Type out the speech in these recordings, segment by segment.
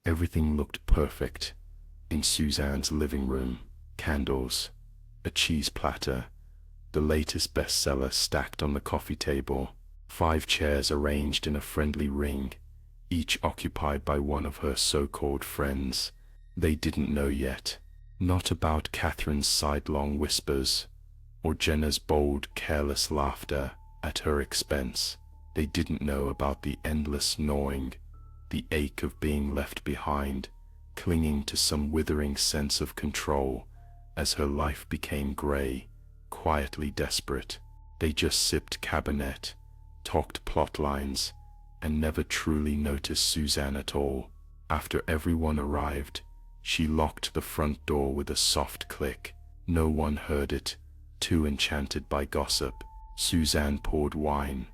Everything looked perfect. In Suzanne's living room, candles, a cheese platter, the latest bestseller stacked on the coffee table, 5 chairs arranged in a friendly ring, each occupied by one of her so-called friends. They didn't know yet. Not about Catherine's sidelong whispers, or Jenna's bold, careless laughter at her expense. They didn't know about the endless gnawing, the ache of being left behind, clinging to some withering sense of control as her life became gray, quietly desperate. They just sipped cabernet, talked plot lines, and never truly noticed Suzanne at all. After everyone arrived, she locked the front door with a soft click. No one heard it, too enchanted by gossip. Suzanne poured wine,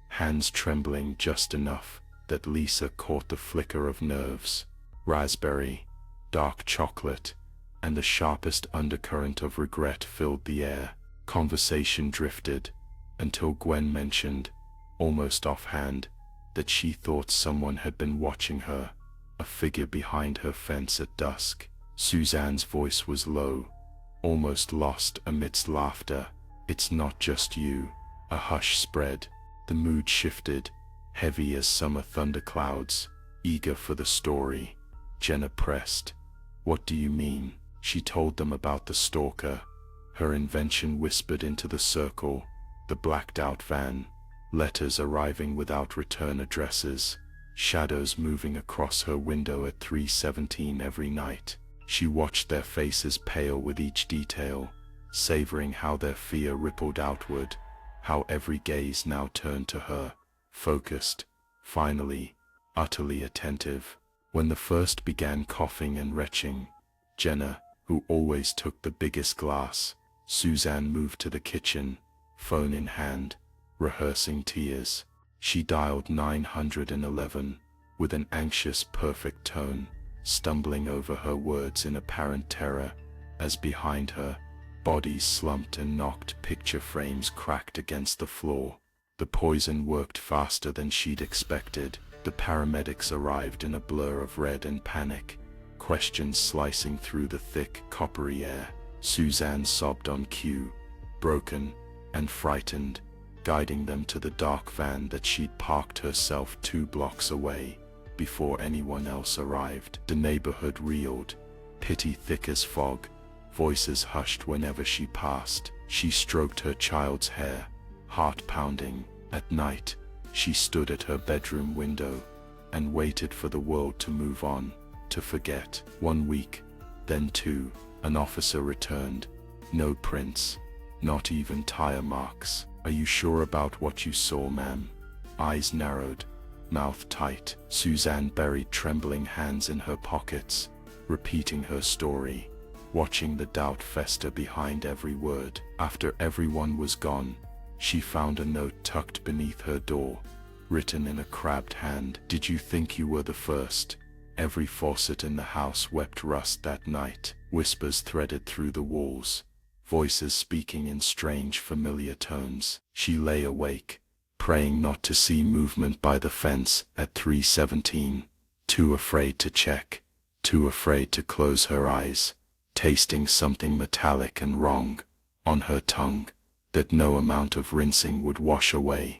hands trembling just enough that Lisa caught the flicker of nerves. Raspberry, dark chocolate, and the sharpest undercurrent of regret filled the air. Conversation drifted until Gwen mentioned, almost offhand, that she thought someone had been watching her, a figure behind her fence at dusk. Suzanne's voice was low, almost lost amidst laughter. "It's not just you." A hush spread. The mood shifted, heavy as summer thunderclouds. Eager for the story, Jenna pressed. "What do you mean?" She told them about the stalker, her invention whispered into the circle, the blacked-out van, letters arriving without return addresses, shadows moving across her window at 3:17 every night. She watched their faces pale with each detail, savoring how their fear rippled outward, how every gaze now turned to her, focused, finally, utterly attentive. When the first began coughing and retching, Jenna, who always took the biggest glass, Suzanne moved to the kitchen, phone in hand, rehearsing tears. She dialed 911 with an anxious, perfect tone, stumbling over her words in apparent terror, as behind her, bodies slumped and knocked, picture frames cracked against the floor. The poison worked faster than she'd expected. The paramedics arrived in a blur of red and panic, questions slicing through the thick, coppery air. Suzanne sobbed on cue, broken and frightened, guiding them to the dark van that she'd parked herself 2 blocks away before anyone else arrived. The neighborhood reeled, pity thick as fog, voices hushed whenever she passed. She stroked her child's hair, heart pounding. At night, she stood at her bedroom window and waited for the world to move on, to forget. 1 week, then 2, an officer returned. No prints, not even tire marks. "Are you sure about what you saw, ma'am?" Eyes narrowed, mouth tight. Suzanne buried trembling hands in her pockets, repeating her story, watching the doubt fester behind every word. After everyone was gone, she found a note tucked beneath her door, written in a crabbed hand. "Did you think you were the first?" Every faucet in the house wept rust that night. Whispers threaded through the walls, voices speaking in strange, familiar tones. She lay awake, praying not to see movement by the fence at 3:17, too afraid to check, too afraid to close her eyes, tasting something metallic and wrong on her tongue that no amount of rinsing would wash away.